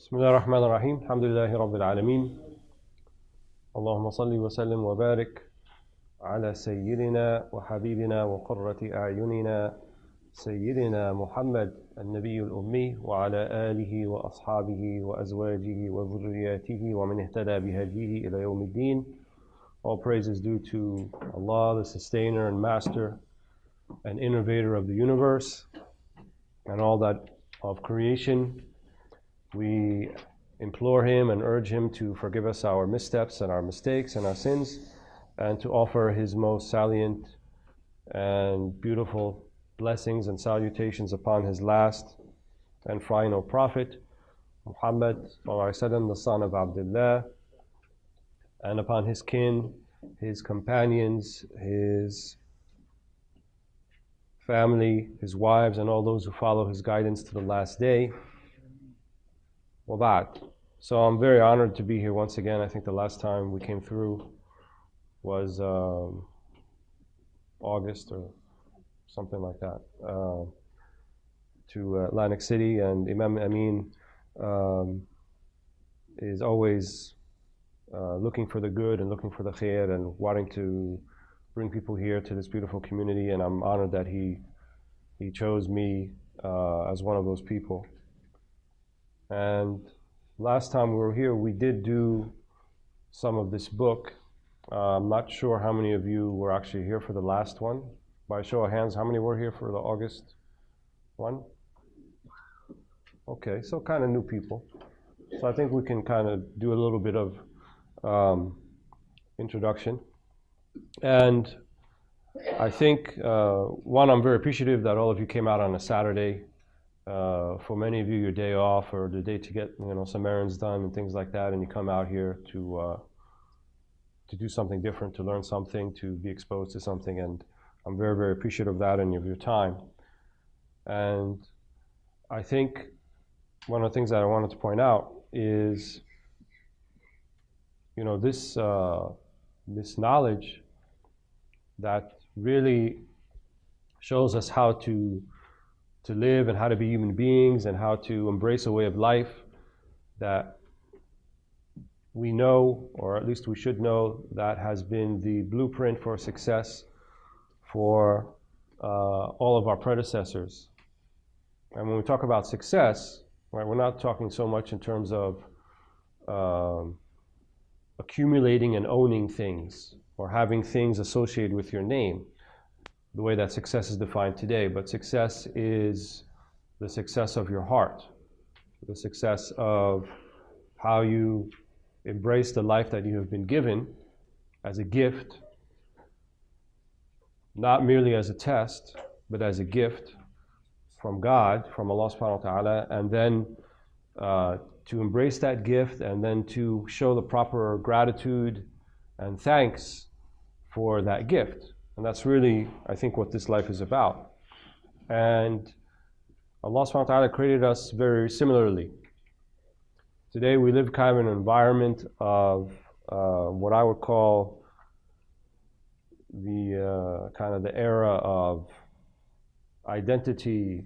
بسم الله الرحمن الرحيم الحمد لله رب العالمين اللهم صل وسلم وبارك على سيدنا وحبيبنا وقرة أعيننا سيدنا محمد النبي الأمي وعلى آله وأصحابه وأزواجه وذرياته ومن اهتدى بهديه إلى يوم الدين. All praise is due to Allah, the sustainer and master and innovator of the universe and all that of creation. We implore Him and urge Him to forgive us our missteps and our mistakes and our sins, and to offer His most salient and beautiful blessings and salutations upon His last and final Prophet, Muhammad, the son of Abdullah, and upon his kin, his companions, his family, his wives, and all those who follow his guidance to the last day. Walead. So I'm very honored to be here once again. I think the last time we came through was August or something like that, to Atlantic City, and Imam Amin is always looking for the good and looking for the khair and wanting to bring people here to this beautiful community, and I'm honored that he chose me as one of those people. And last time we were here, we did do some of this book. I'm not sure how many of you were actually here for the last one. By show of hands, how many were here for the August one? Okay, so kind of new people. So I think we can kind of do a little bit of introduction. And I think, one, I'm very appreciative that all of you came out on a Saturday. For many of you, your day off or the day to get some errands done and things like that, and you come out here to do something different, to learn something, to be exposed to something, and I'm very, very appreciative of that and of your time. And I think one of the things that I wanted to point out is, this knowledge that really shows us how to live and how to be human beings and how to embrace a way of life that we know, or at least we should know, that has been the blueprint for success for all of our predecessors. And when we talk about success, right, we're not talking so much in terms of accumulating and owning things or having things associated with your name, the way that success is defined today, but success is the success of your heart, the success of how you embrace the life that you have been given as a gift, not merely as a test, but as a gift from God, from Allah subhanahu wa ta'ala, and then to embrace that gift and then to show the proper gratitude and thanks for that gift. And that's really, I think, what this life is about. And Allah subhanahu wa ta'ala created us very similarly. Today we live kind of in an environment of what I would call the kind of the era of identity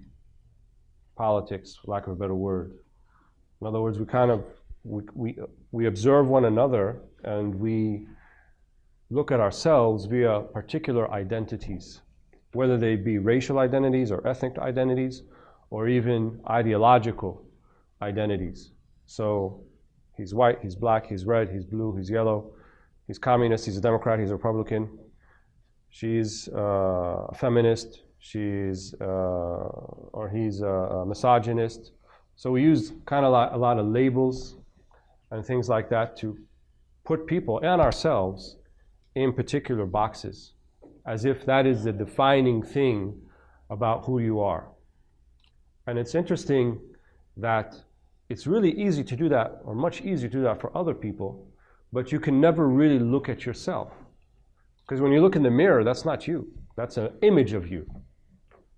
politics, for lack of a better word. In other words, we observe one another and we look at ourselves via particular identities, whether they be racial identities or ethnic identities or even ideological identities. So he's white, he's black, he's red, he's blue, he's yellow, he's communist, he's a Democrat, he's a Republican, she's a feminist, he's a misogynist. So we use kind of a lot of labels and things like that to put people and ourselves in particular boxes, as if that is the defining thing about who you are. And it's interesting that it's really easy to do that, or much easier to do that for other people, but you can never really look at yourself. Because when you look in the mirror, that's not you. That's an image of you.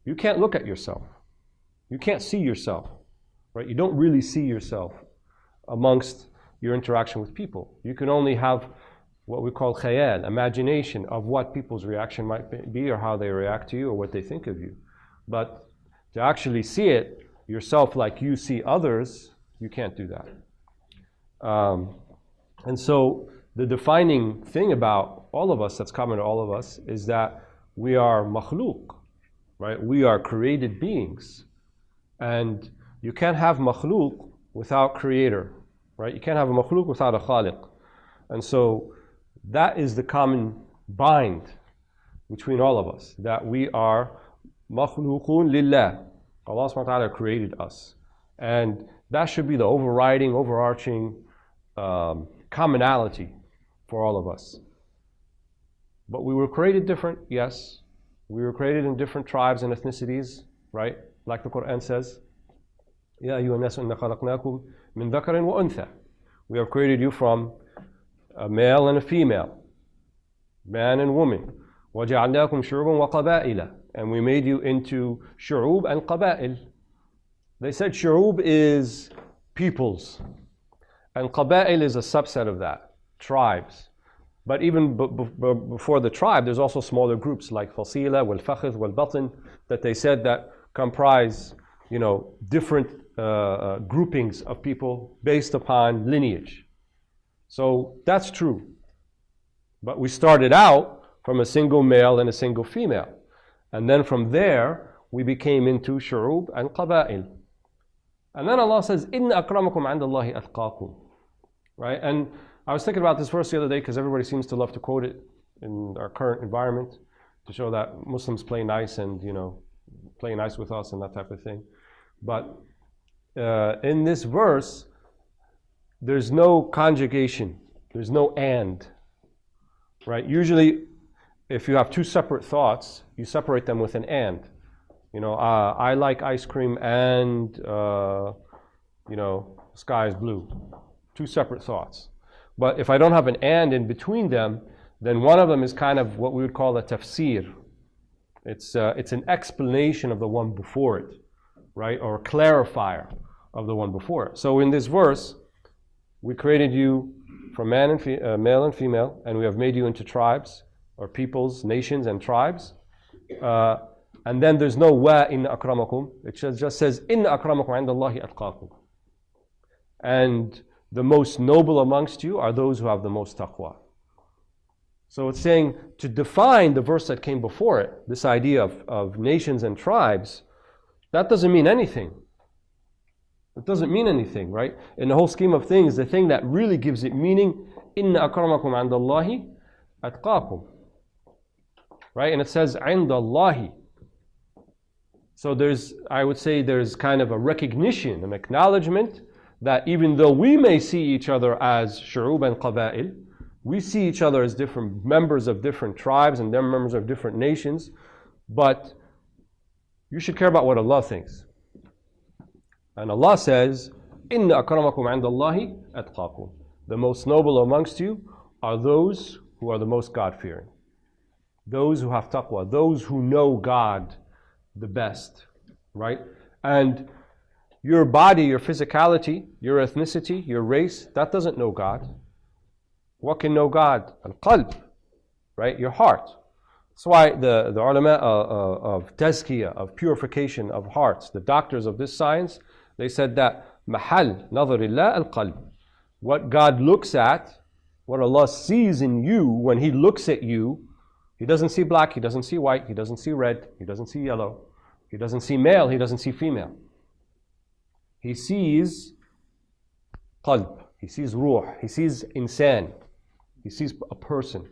You can't look at yourself. You can't see yourself, right? You don't really see yourself amongst your interaction with people. You can only have what we call khayal, imagination of what people's reaction might be or how they react to you or what they think of you. But to actually see it yourself like you see others, You can't do that. And so the defining thing about all of us, that's common to all of us, is that we are makhlooq, right? We are created beings. And you can't have makhlooq without creator, right? You can't have a makhlooq without a khaliq. And so that is the common bind between all of us, that we are makhluqun lillah. Allah subhanahu wa ta'ala created us. And that should be the overarching commonality for all of us. But we were created different, yes. We were created in different tribes and ethnicities, right? Like the Quran says, Ya ayyuha an-nasu inna khalaqnakum min dhakarin wa untha. We have created you from a male and a female, man and woman. وَجَعَلْنَاكُمْ شُعُوبًا وَقَبَائِلًا. And we made you into shu'ub and qaba'il. They said shu'ub is peoples, and qaba'il is a subset of that, tribes. But even before the tribe, there's also smaller groups like fasila, wal-fakhidh, wal-batn, that they said that comprise, different groupings of people based upon lineage. So that's true. But we started out from a single male and a single female. And then from there, we became into shu'ub and qaba'il. And then Allah says, Inna akramakum 'inda Allahi athqakum. Right? And I was thinking about this verse the other day because everybody seems to love to quote it in our current environment to show that Muslims play nice and, play nice with us and that type of thing. But in this verse, there's no conjugation. There's no and. Right? Usually, if you have two separate thoughts, you separate them with an and. I like ice cream and, sky is blue. Two separate thoughts. But if I don't have an and in between them, then one of them is kind of what we would call a tafsir. It's an explanation of the one before it, right? Or a clarifier of the one before it. So in this verse, we created you from male and female, and we have made you into tribes, or peoples, nations, and tribes. And then there's no wa inna akramakum. It just says inna akramakum 'inda Allahi atqakum. And the most noble amongst you are those who have the most taqwa. So it's saying, to define the verse that came before it, this idea of nations and tribes, that doesn't mean anything. It doesn't mean anything, right? In the whole scheme of things, the thing that really gives it meaning, inna akramakum 'inda Allahi atqakum. Right? And it says 'inda Allahi. So I would say there's kind of a recognition, an acknowledgement that even though we may see each other as shu'ub and qaba'il, we see each other as different members of different tribes and they're members of different nations, but you should care about what Allah thinks. And Allah says, Inna akramakum 'inda Allahi atqakum. The most noble amongst you are those who are the most God-fearing. Those who have taqwa, those who know God the best, right? And your body, your physicality, your ethnicity, your race, that doesn't know God. What can know God? Al-qalb, right? Your heart. That's why the ulama of tazkiyah, of purification of hearts, the doctors of this science, they said that mahal nadharillah al-qalb. What God looks at, what Allah sees in you when He looks at you, He doesn't see black, He doesn't see white, He doesn't see red, He doesn't see yellow, He doesn't see male, He doesn't see female. He sees qalb, He sees ruh, He sees insan, He sees a person,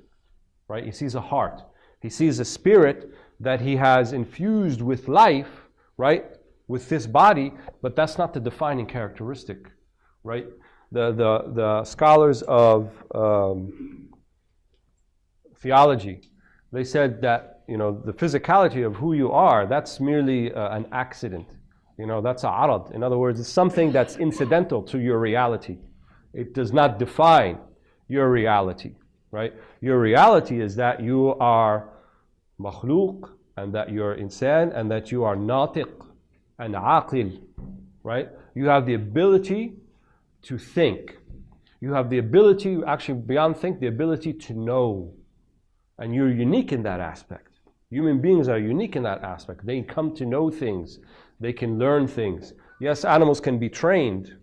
right? He sees a heart. He sees a spirit that He has infused with life, right? With this body, but that's not the defining characteristic, right? The scholars of theology, they said that, the physicality of who you are, that's merely an accident. That's a arad. In other words, it's something that's incidental to your reality. It does not define your reality, right? Your reality is that you are makhluq, and that you are insan, and that you are natiq and aqil, right? You have the ability to think. You have the ability, actually beyond think, the ability to know. And you're unique in that aspect. Human beings are unique in that aspect. They come to know things. They can learn things. Yes, animals can be trained,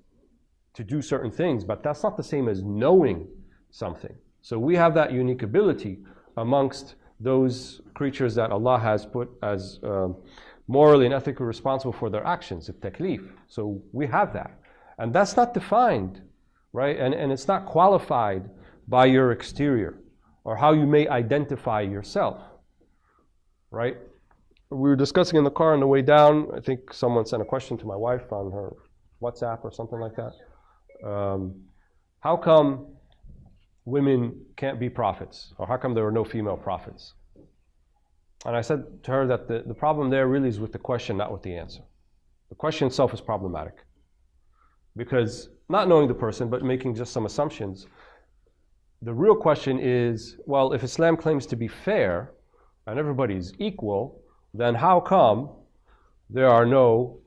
to do certain things, but that's not the same as knowing something. So we have that unique ability amongst those creatures that Allah has put as morally and ethically responsible for their actions, the taklif. So we have that. And that's not defined, right? And it's not qualified by your exterior or how you may identify yourself, right? We were discussing in the car on the way down. I think someone sent a question to my wife on her WhatsApp or something like that. How come women can't be prophets? Or how come there are no female prophets? And I said to her that the problem there really is with the question, not with the answer. The question itself is problematic. Because not knowing the person, but making just some assumptions, the real question is, well, if Islam claims to be fair and everybody's equal, then how come there are no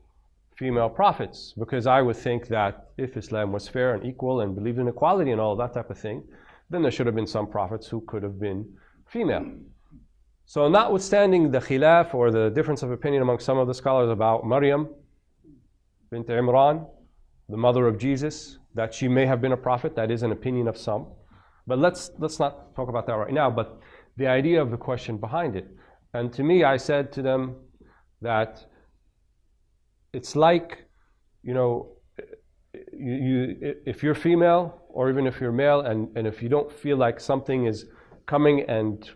female prophets? Because I would think that if Islam was fair and equal and believed in equality and all that type of thing, then there should have been some prophets who could have been female. So notwithstanding the khilaf or the difference of opinion among some of the scholars about Maryam bint Imran, the mother of Jesus, that she may have been a prophet, that is an opinion of some. But let's not talk about that right now, but the idea of the question behind it. And to me, I said to them that it's like, if you're female or even if you're male, and if you don't feel like something is coming and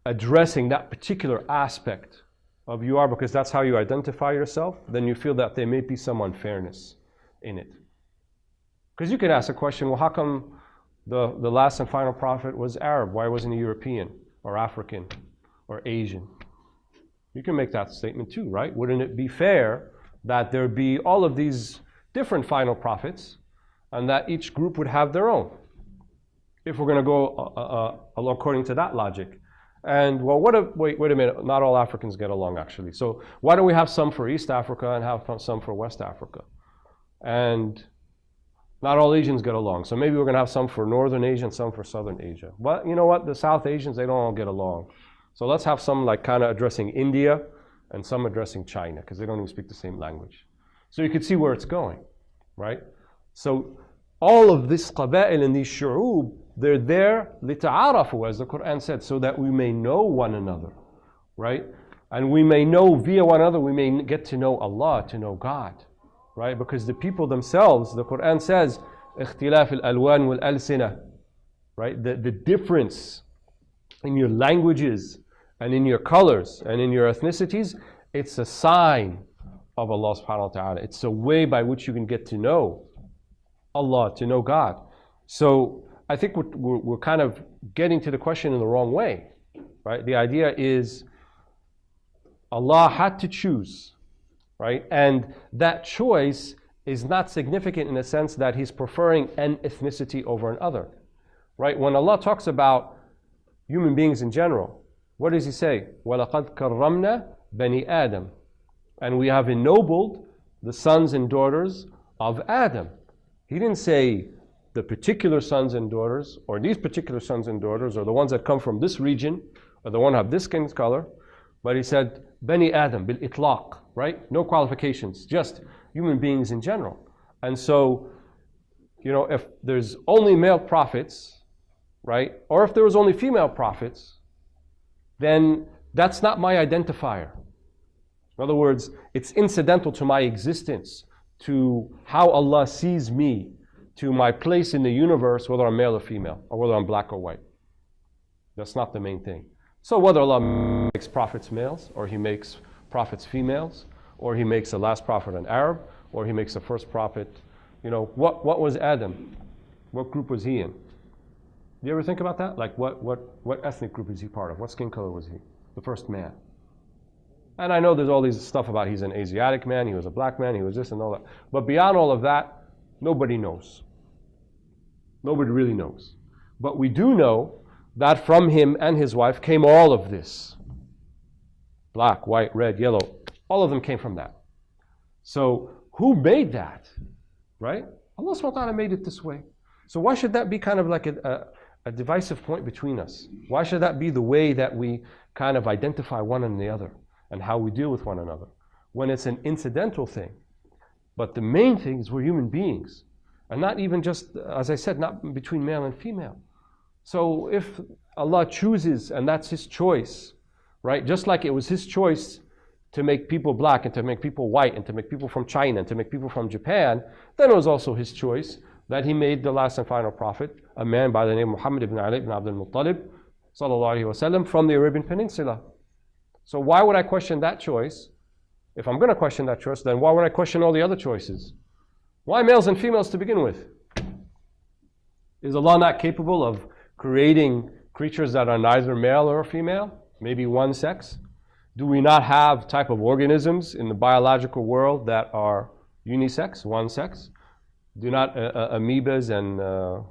addressing that particular aspect of you are, because that's how you identify yourself, then you feel that there may be some unfairness in it. Because you could ask a question, well, how come the last and final prophet was Arab? Why wasn't he European or African or Asian? You can make that statement too, right? Wouldn't it be fair that there be all of these different final prophets and that each group would have their own? If we're going to go according to that logic. And well, wait a minute, not all Africans get along actually. So why don't we have some for East Africa and have some for West Africa? And not all Asians get along. So maybe we're going to have some for Northern Asia and some for Southern Asia. But you know what? The South Asians, they don't all get along. So let's have some like kind of addressing India and some addressing China, because they don't even speak the same language. So you can see where it's going, right? So all of this qaba'il and these shu'ub, they're there lita'arafu, as the Quran said, so that we may know one another, right? And we may know via one another, we may get to know Allah, to know God, right? Because the people themselves, the Quran says, اختلاف الألوان والألسنة, right? The difference in your languages and in your colors and in your ethnicities, it's a sign of Allah subhanahu wa ta'ala. It's a way by which you can get to know Allah, to know God. So I think we're kind of getting to the question in the wrong way, right? The idea is Allah had to choose, right? And that choice is not significant in the sense that He's preferring an ethnicity over another, right? When Allah talks about human beings in general, what does He say? وَلَقَدْ كَرَّمْنَا بَنِي آدَمَ. And we have ennobled the sons and daughters of Adam. He didn't say the particular sons and daughters, or these particular sons and daughters, or the ones that come from this region, or the one who have this skin color, but He said, Bani Adam, bil itlaq, right? No qualifications, just human beings in general. And so, if there's only male prophets, right? Or if there was only female prophets, then that's not my identifier. In other words, it's incidental to my existence, to how Allah sees me, to my place in the universe, whether I'm male or female, or whether I'm black or white. That's not the main thing. So whether Allah makes prophets males, or He makes prophets females, or He makes the last prophet an Arab, or He makes the first prophet, what was Adam? What group was he in? Do you ever think about that? Like what ethnic group is he part of? What skin color was he? The first man. And I know there's all these stuff about he's an Asiatic man, he was a black man, he was this and all that. But beyond all of that, nobody knows. Nobody really knows. But we do know that from him and his wife came all of this. Black, white, red, yellow, all of them came from that. So who made that? Right? Allah subhanahu wa ta'ala made it this way. So why should that be kind of like a divisive point between us? Why should that be the way that we kind of identify one and the other and how we deal with one another? When it's an incidental thing. But the main thing is we're human beings. And not even just, as I said, not between male and female. So if Allah chooses, and that's His choice, right? Just like it was His choice to make people black and to make people white and to make people from China and to make people from Japan, then it was also His choice that He made the last and final prophet, a man by the name of Muhammad ibn Ali ibn Abdul Muttalib, sallallahu alaihi wasallam, from the Arabian Peninsula. So why would I question that choice? If I'm going to question that choice, then why would I question all the other choices? Why males and females to begin with? Is Allah not capable of creating creatures that are neither male or female? Maybe one sex? Do we not have type of organisms in the biological world that are unisex, one sex? Do not amoebas and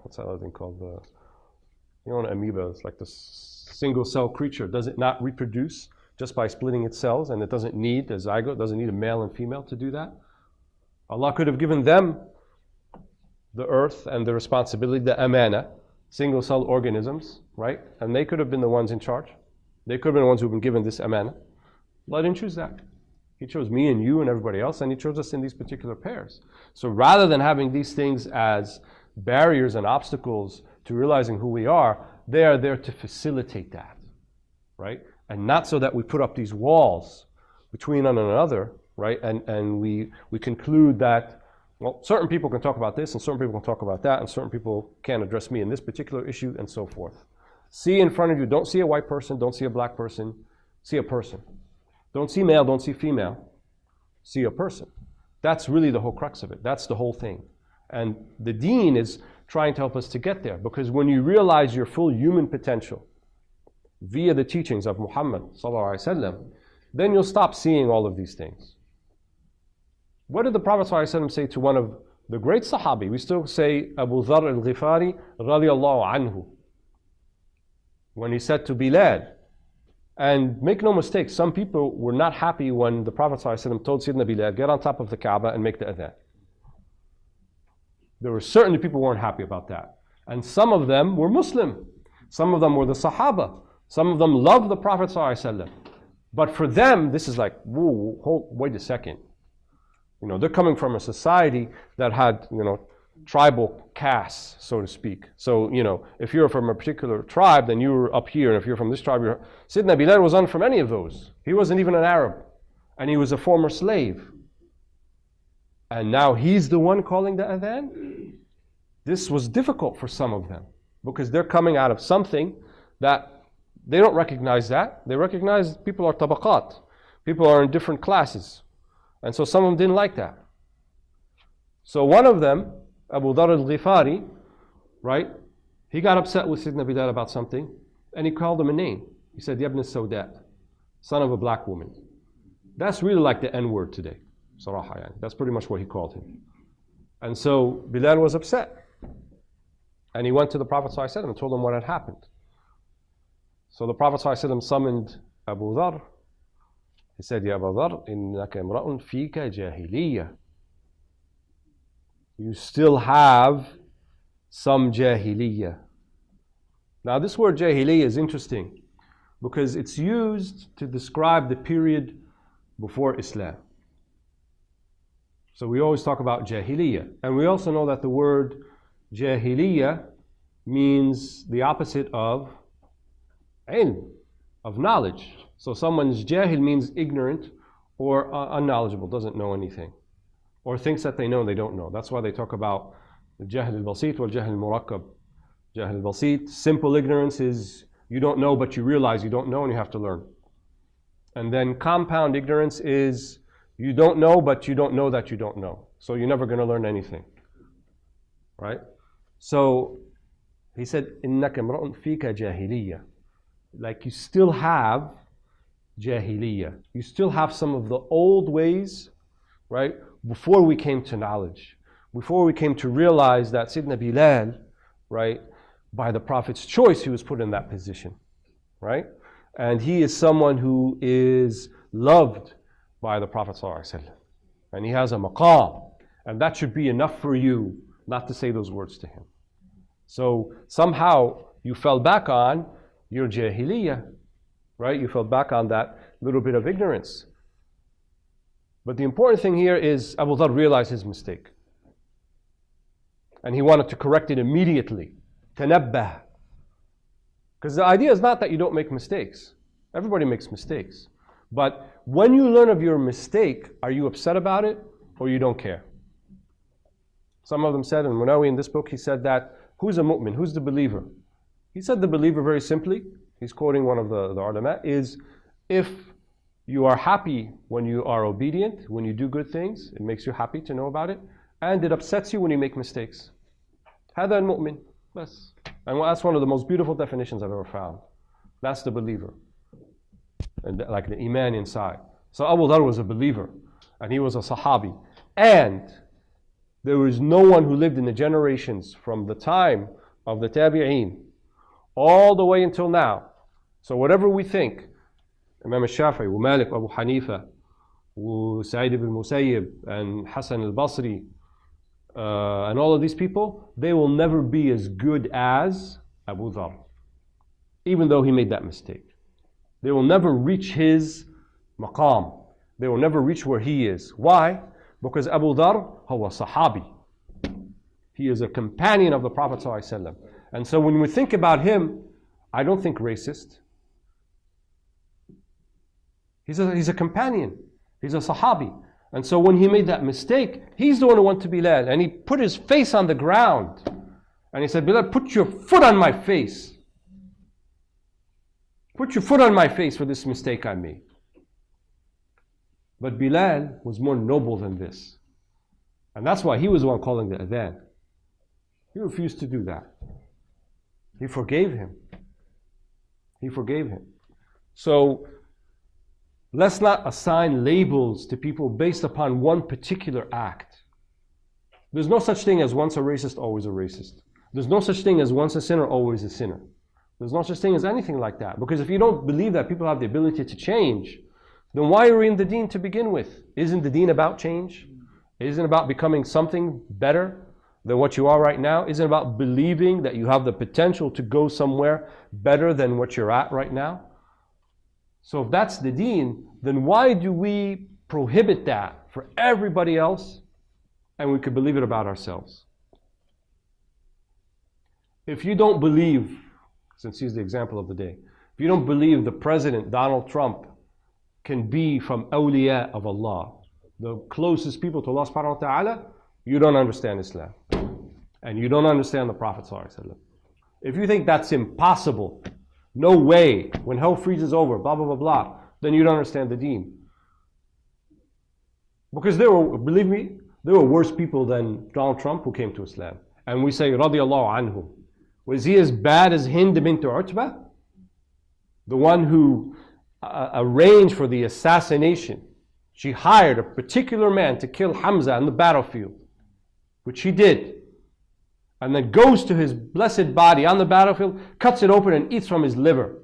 what's that other thing called? You know, an amoeba, it's like the single cell creature. Does it not reproduce just by splitting its cells, and it doesn't need a zygote, doesn't need a male and female to do that? Allah could have given them the earth and the responsibility, the amana, single cell organisms, right? And they could have been the ones in charge. They could have been the ones who've been given this amana. Allah didn't choose that. He chose me and you and everybody else, and He chose us in these particular pairs. So rather than having these things as barriers and obstacles to realizing who we are, they are there to facilitate that, right? And not so that we put up these walls between one another, right? And we conclude that, well, certain people can talk about this and certain people can talk about that and certain people can't address me in this particular issue and so forth. See in front of you, don't see a white person, don't see a black person, see a person. Don't see male, don't see female, see a person. That's really the whole crux of it. That's the whole thing. And the deen is trying to help us to get there, because when you realize your full human potential via the teachings of Muhammad sallallahu alaihi wasallam, then you'll stop seeing all of these things. What did the Prophet sallallahu alaihi wasallam say to one of the great Sahabi? We still say Abu Dharr al-Ghifari radiyallahu anhu, when he said to Walead, and make no mistake, some people were not happy when the Prophet ﷺ told Sayyidina Walead, get on top of the Kaaba and make the adhan. There were certainly people who weren't happy about that. And some of them were Muslim. Some of them were the Sahaba. Some of them loved the Prophet ﷺ. But for them, this is like, whoa, wait a second. You know, they're coming from a society that had, tribal castes, so to speak. So, if you're from a particular tribe, then you're up here. And if you're from this tribe, Sayyidina Walead wasn't from any of those. He wasn't even an Arab. And he was a former slave. And now he's the one calling the adhan? This was difficult for some of them, because they're coming out of something that they don't recognize that. They recognize people are tabaqat. People are in different classes. And so some of them didn't like that. So one of them, Abu Dharr al-Ghifari, right? He got upset with Sayyidina Walead about something, and he called him a name. He said, Ibn Saudat, son of a black woman. That's really like the N-word today. Saraha yani. That's pretty much what he called him. And so Walead was upset. And he went to the Prophet ﷺ and told him what had happened. So the Prophet ﷺ summoned Abu Dharr. He said, Ya Abu Dharr, innaka imra'un fika jahiliyyah. You still have some jahiliyyah. Now this word jahiliyyah is interesting because it's used to describe the period before Islam. So we always talk about jahiliyyah. And we also know that the word jahiliyyah means the opposite of ilm, of knowledge. So someone's jahil means ignorant or unknowledgeable, doesn't know anything, or thinks that they know and they don't know. That's why they talk about the jahl al-basit or jahl al-murakkab. Jahl al-basit, simple ignorance, is you don't know but you realize you don't know and you have to learn. And then compound ignorance is you don't know but you don't know that you don't know. So you're never going to learn anything. Right? So he said, إِنَّكَ امْرَؤٌ فِيكَ جَاهِلِيَّةٌ. Like you still have jahiliyyah. You still have some of the old ways, right? Before we came to knowledge. Before we came to realize that Sayyidina Walead, right, by the Prophet's choice, he was put in that position, right? And he is someone who is loved by the Prophet ﷺ. And he has a maqam. And that should be enough for you not to say those words to him. So somehow you fell back on your jahiliyyah, right? You fell back on that little bit of ignorance. But the important thing here is Abu Dharr realized his mistake. And he wanted to correct it immediately. Tanabbah. Because the idea is not that you don't make mistakes. Everybody makes mistakes. But when you learn of your mistake, are you upset about it or you don't care? Some of them said, and Munawi in this book, he said that, who's a mu'min? Who's the believer? He said the believer very simply, he's quoting one of the ulama, is if you are happy when you are obedient, when you do good things, it makes you happy to know about it, and it upsets you when you make mistakes. هذا المؤمن. بس. And that's one of the most beautiful definitions I've ever found. That's the believer. And like the iman inside. So Abu Dharr was a believer, and he was a sahabi. And there was no one who lived in the generations from the time of the tabi'een all the way until now. So whatever we think, Imam al-Shafi'i, Malik, Abu Hanifa, Sa'id ibn Musayyib, and Hassan al-Basri, and all of these people, they will never be as good as Abu Dharr, even though he made that mistake. They will never reach his maqam. They will never reach where he is. Why? Because Abu Dharr, huwa sahabi. He is a companion of the Prophet ﷺ. And so when we think about him, I don't think racist. He's a companion. He's a sahabi. And so when he made that mistake, he's the one who went to Bilal. And he put his face on the ground. And he said, Bilal, put your foot on my face. Put your foot on my face for this mistake I made. But Bilal was more noble than this. And that's why he was the one calling the adhan. He refused to do that. He forgave him. He forgave him. So, let's not assign labels to people based upon one particular act. There's no such thing as once a racist, always a racist. There's no such thing as once a sinner, always a sinner. There's no such thing as anything like that. Because if you don't believe that people have the ability to change, then why are we in the deen to begin with? Isn't the deen about change? Isn't it about becoming something better than what you are right now? Isn't it about believing that you have the potential to go somewhere better than what you're at right now? So if that's the deen, then why do we prohibit that for everybody else and we could believe it about ourselves? If you don't believe, since he's the example of the day, if you don't believe the President Donald Trump can be from awliya of Allah, the closest people to Allah subhanahu wa ta'ala, you don't understand Islam. And you don't understand the Prophet sallallahu alaihi wasallam. If you think that's impossible, no way, when hell freezes over, blah, blah, blah, blah, then you don't understand the deen. Because there were, believe me, there were worse people than Donald Trump who came to Islam. And we say, radiyallahu anhu. Was he as bad as Hind bint Utbah? The one who arranged for the assassination. She hired a particular man to kill Hamza on the battlefield, which he did. And then goes to his blessed body on the battlefield, cuts it open and eats from his liver.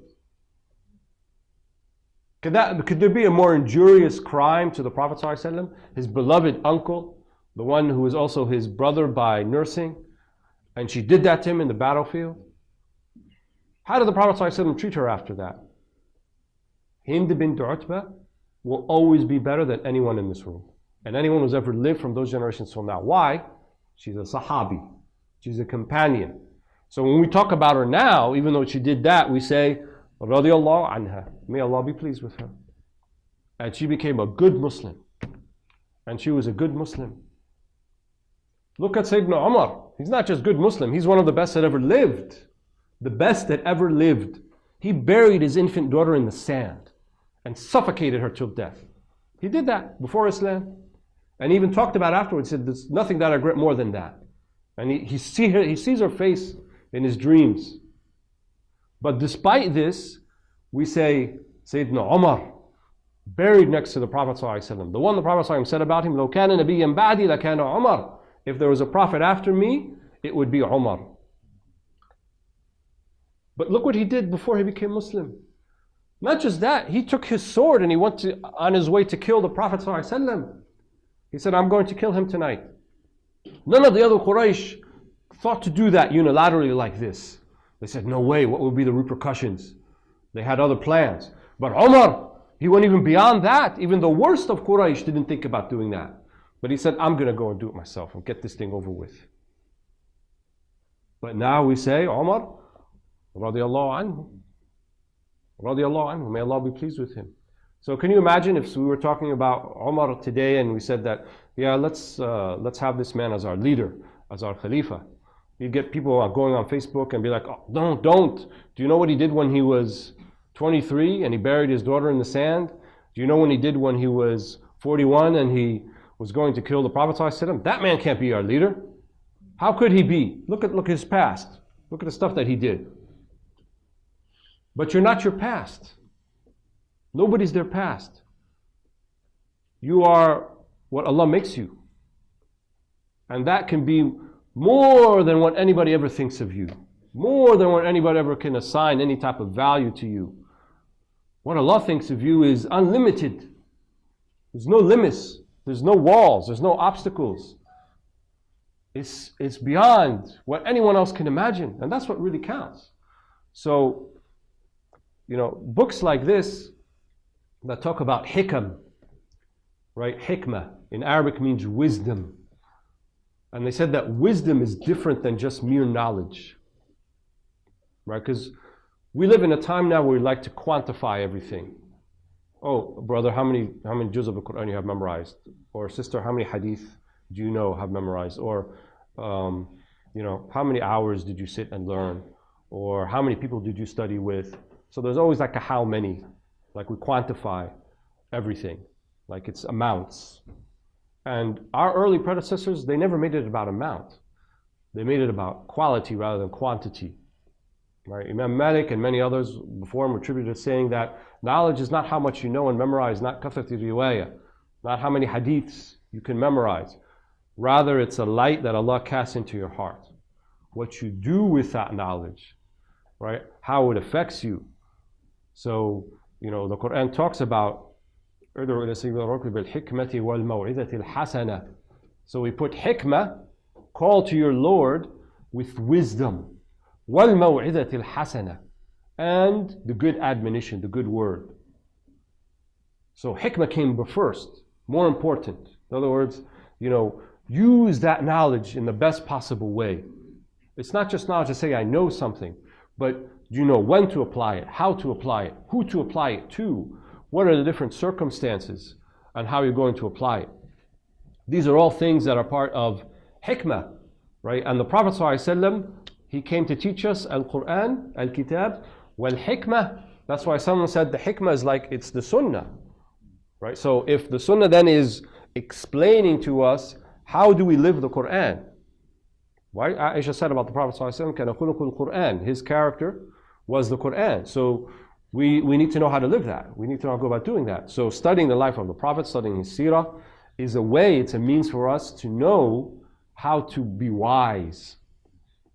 Could there be a more injurious crime to the Prophet ﷺ? His beloved uncle, the one who was also his brother by nursing, and she did that to him in the battlefield? How did the Prophet ﷺ treat her after that? Hind bint Utbah will always be better than anyone in this room. And anyone who's ever lived from those generations till now. Why? She's a sahabi. She's a companion. So when we talk about her now, even though she did that, we say, radiyallahu anha. May Allah be pleased with her. And she became a good Muslim. And she was a good Muslim. Look at Sayyidina Umar. He's not just good Muslim. He's one of the best that ever lived. The best that ever lived. He buried his infant daughter in the sand and suffocated her till death. He did that before Islam. And he even talked about afterwards. He said, there's nothing that I regret more than that. And he sees her face in his dreams. But despite this, we say, Sayyidina Umar, buried next to the Prophet ﷺ. The one the Prophet ﷺ said about him, لو كان نبيا بعدي لكان عمر. If there was a prophet after me, it would be Umar. But look what he did before he became Muslim. Not just that, he took his sword and he went on his way to kill the Prophet ﷺ. He said, I'm going to kill him tonight. None of the other Quraysh thought to do that unilaterally like this. They said, no way, what would be the repercussions? They had other plans. But Umar, He went even beyond that. Even the worst of Quraysh didn't think about doing that. But he said, I'm going to go and do it myself and get this thing over with. But now we say, Umar, radiallahu anhu. Radiallahu anhu. May Allah be pleased with him. So can you imagine if we were talking about Umar today and we said that, yeah, let's have this man as our leader, as our Khalifa. You get people going on Facebook and be like, oh, don't. Do you know what he did when he was 23 and he buried his daughter in the sand? Do you know when he did when he was 41 and he was going to kill the Prophet ﷺ? That man can't be our leader. How could he be? Look at his past. Look at the stuff that he did. But you're not your past. Nobody's their past. You are what Allah makes you. And that can be more than what anybody ever thinks of you. More than what anybody ever can assign any type of value to you. What Allah thinks of you is unlimited. There's no limits. There's no walls. There's no obstacles. It's beyond what anyone else can imagine. And that's what really counts. So, books like this that talk about Hikam, right? Hikmah in Arabic means wisdom. And they said that wisdom is different than just mere knowledge, right? Because we live in a time now where we like to quantify everything. Oh, brother, how many juz of the Quran you have memorized? Or sister, how many hadith do you know have memorized? Or, how many hours did you sit and learn? Or how many people did you study with? So there's always like a how many. Like we quantify everything. Like it's amounts. And our early predecessors, they never made it about amount. They made it about quality rather than quantity. Right? Imam Malik and many others before him attributed saying that knowledge is not how much you know and memorize, not kathrati riwayah, not how many hadiths you can memorize. Rather, it's a light that Allah casts into your heart. What you do with that knowledge, right? How it affects you. So, the Quran talks about so we put hikmah, call to your Lord with wisdom, وَالْمَوْعِظَةِ الْحَسَنَةِ, and the good admonition, the good word. So hikmah came first, more important. In other words, use that knowledge in the best possible way. It's not just knowledge to say I know something, but do you know when to apply it, how to apply it, who to apply it to, what are the different circumstances, and how you're going to apply it. These are all things that are part of hikmah, right? And the Prophet ﷺ, he came to teach us al-Quran, al-Kitab, wal-hikmah. That's why someone said the hikmah is like it's the sunnah, right? So if the sunnah then is explaining to us how do we live the Quran, right? Aisha said about the Prophet ﷺ, كَانَ خُلُقُ الْقُرْآنِ, his character was the Quran. So we need to know how to live that. We need to know how to go about doing that. So studying the life of the Prophet, studying his seerah, is a way, it's a means for us to know how to be wise.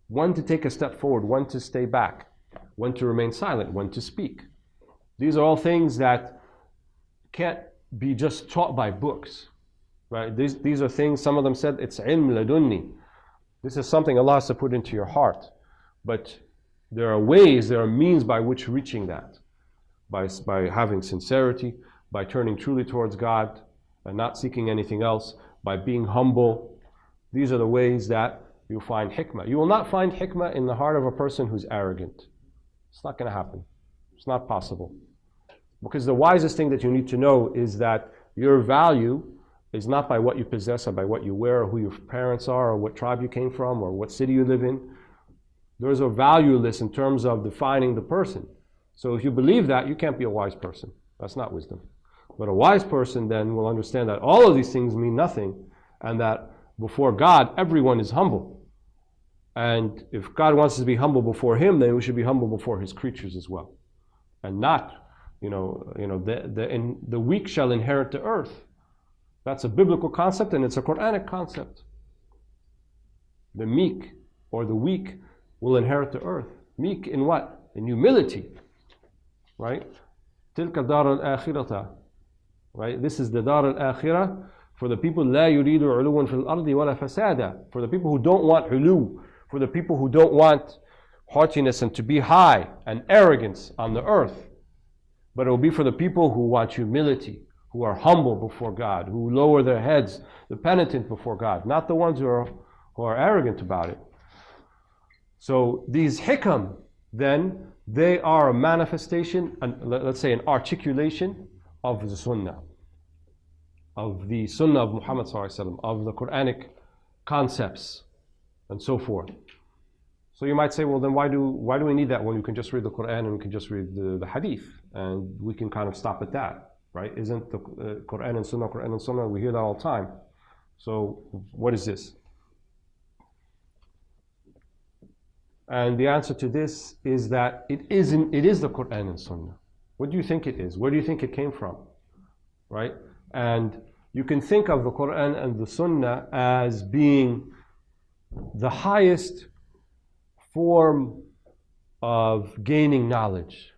When to take a step forward, when to stay back, when to remain silent, when to speak. These are all things that can't be just taught by books. Right? These are things, some of them said, it's ilm ladunni. This is something Allah has to put into your heart. But there are ways, there are means by which reaching that. By having sincerity, by turning truly towards God, and not seeking anything else, by being humble. These are the ways that you'll find hikmah. You will not find hikmah in the heart of a person who's arrogant. It's not going to happen. It's not possible. Because the wisest thing that you need to know is that your value is not by what you possess or by what you wear or who your parents are or what tribe you came from or what city you live in. Those are valueless in terms of defining the person. So if you believe that, you can't be a wise person. That's not wisdom. But a wise person then will understand that all of these things mean nothing and that before God, everyone is humble. And if God wants us to be humble before Him, then we should be humble before His creatures as well. And not, the weak shall inherit the earth. That's a biblical concept and it's a Quranic concept. The meek or the weak will inherit the earth. Meek in what? In humility. Right? Tilka dar al-akhirata. Right? This is the dar al-akhirah for the people لا يريد علوا في الأرض ولا فسادا. For the people who don't want ulu, for the people who don't want haughtiness and to be high and arrogance on the earth. But it will be for the people who want humility, who are humble before God, who lower their heads, the penitent before God, not the ones who are arrogant about it. So these hikam, then, they are a manifestation, let's say an articulation of the sunnah of Muhammad sallallahu alaihi wasallam, of the Quranic concepts, and so forth. So you might say, well, then why do we need that when you can just read the Quran and we can just read the hadith, and we can kind of stop at that, right? Isn't the Quran and Sunnah, we hear that all the time. So what is this? And the answer to this is that it is the Quran and Sunnah. What do you think it is? Where do you think it came from? Right? And you can think of the Quran and the Sunnah as being the highest form of gaining knowledge.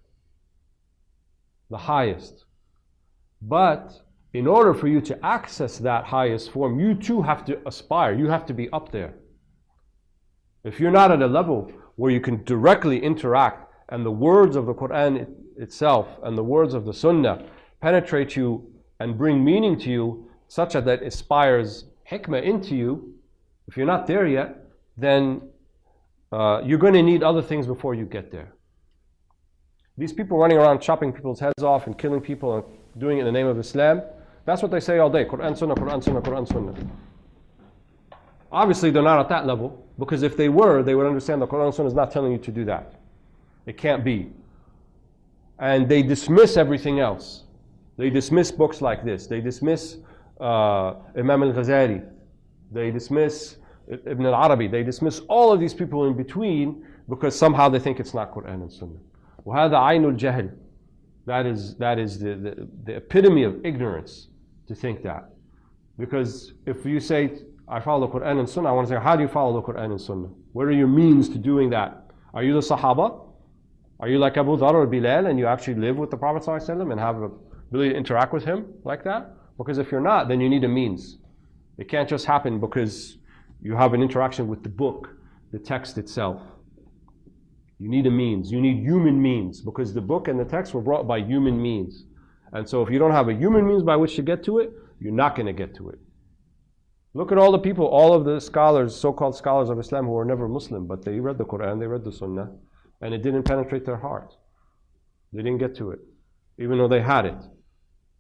The highest. But in order for you to access that highest form, you too have to aspire. You have to be up there. If you're not at a level where you can directly interact and the words of the Quran itself and the words of the Sunnah penetrate you and bring meaning to you such that it inspires hikmah into you, if you're not there yet, then you're going to need other things before you get there. These people running around chopping people's heads off and killing people and doing it in the name of Islam, that's what they say all day. Quran, Sunnah, Quran, Sunnah, Quran, Sunnah. Obviously, they're not at that level, because if they were, they would understand the Quran and Sunnah is not telling you to do that. It can't be. And they dismiss everything else. They dismiss books like this. They dismiss Imam al-Ghazali. They dismiss Ibn al-Arabi. They dismiss all of these people in between because somehow they think it's not Quran and Sunnah. وَهَذَا عَيْنُ الْجَهْلِ. That is the epitome of ignorance, to think that. Because if you say, I follow the Quran and Sunnah, I want to say, how do you follow the Quran and Sunnah? What are your means to doing that? Are you the Sahaba? Are you like Abu Dhar or Bilal and you actually live with the Prophet ﷺ and have the ability to interact with him like that? Because if you're not, then you need a means. It can't just happen because you have an interaction with the book, the text itself. You need a means. You need human means, because the book and the text were brought by human means. And so if you don't have a human means by which to get to it, you're not going to get to it. Look at all the people, all of the scholars, so-called scholars of Islam who were never Muslim, but they read the Quran, they read the Sunnah, and it didn't penetrate their heart. They didn't get to it, even though they had it.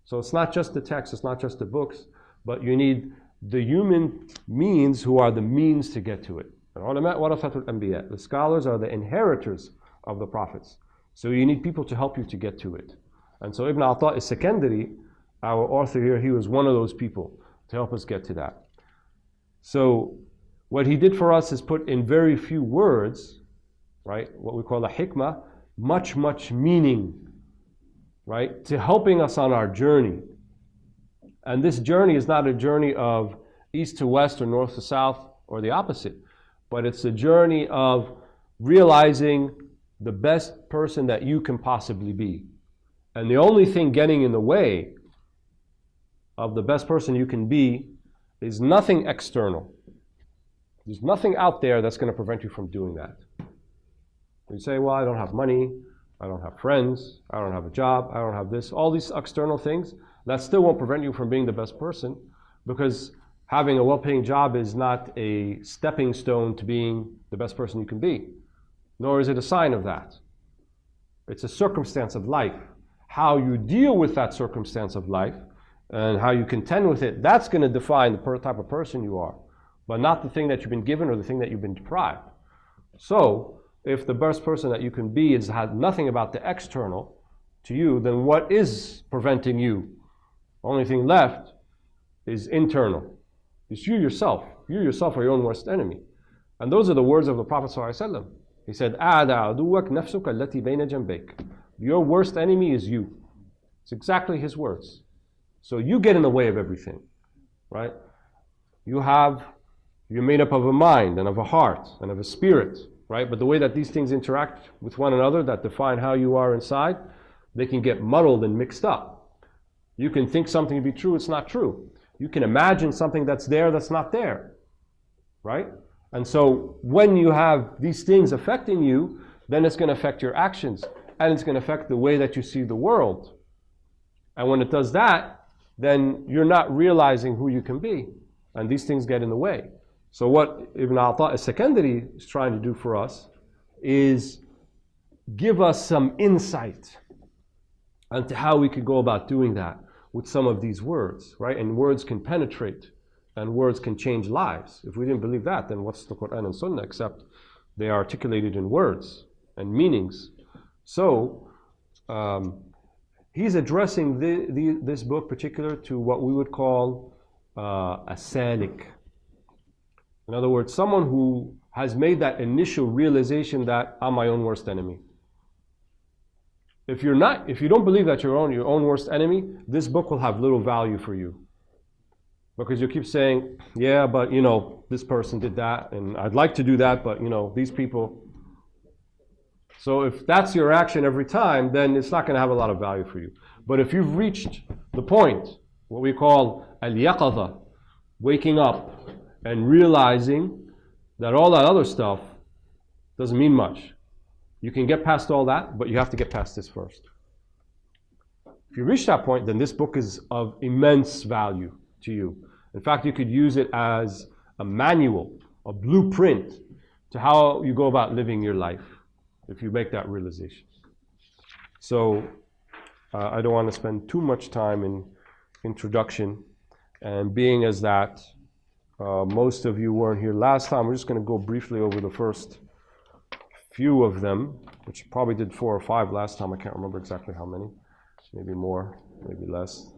So it's not just the text, it's not just the books, but you need the human means who are the means to get to it. The scholars are the inheritors of the prophets. So you need people to help you to get to it. And so Ibn Ata al-Sakandari, our author here, he was one of those people to help us get to that. So what he did for us is put in very few words, right, what we call a hikmah, much meaning, right, to helping us on our journey. And this journey is not a journey of east to west or north to south or the opposite, but it's a journey of realizing the best person that you can possibly be. And the only thing getting in the way of the best person you can be is nothing external. There's nothing out there that's going to prevent you from doing that. You say, well, I don't have money, I don't have friends, I don't have a job, I don't have this, all these external things, that still won't prevent you from being the best person, because having a well-paying job is not a stepping stone to being the best person you can be, nor is it a sign of that. It's a circumstance of life. How you deal with that circumstance of life and how you contend with it, that's going to define the type of person you are, but not the thing that you've been given or the thing that you've been deprived. So, if the best person that you can be has had nothing about the external to you, then what is preventing you? The only thing left is internal. It's you yourself. You yourself are your own worst enemy. And those are the words of the Prophet ﷺ. He said, "A'da aduwak nafsuka allati bayna janbayk." Your worst enemy is you. It's exactly his words. So you get in the way of everything, right? You're made up of a mind and of a heart and of a spirit, right? But the way that these things interact with one another that define how you are inside, they can get muddled and mixed up. You can think something to be true, it's not true. You can imagine something that's there, that's not there, right? And so when you have these things affecting you, then it's going to affect your actions. and it's going to affect the way that you see the world. And when it does that, then you're not realizing who you can be. And these things get in the way. So what Ibn Ata al-Sakandari is trying to do for us is give us some insight into how we could go about doing that with some of these words, right? And words can penetrate, and words can change lives. If we didn't believe that, then what's the Quran and Sunnah except they are articulated in words and meanings? So he's addressing this book particular to what we would call a salik. In other words, someone who has made that initial realization that I'm my own worst enemy. If you don't believe that you're your own worst enemy, this book will have little value for you. Because you keep saying, yeah, but this person did that, and I'd like to do that, but these people. So if that's your action every time, then it's not going to have a lot of value for you. But if you've reached the point, what we call al-yaqadha, waking up and realizing that all that other stuff doesn't mean much. You can get past all that, but you have to get past this first. If you reach that point, then this book is of immense value to you. In fact, you could use it as a manual, a blueprint to how you go about living your life if you make that realization. So I don't want to spend too much time in introduction, and being as that most of you weren't here last time, we're just going to go briefly over the first few of them, which probably did 4 or 5 last time. I can't remember exactly how many. Maybe more, maybe less.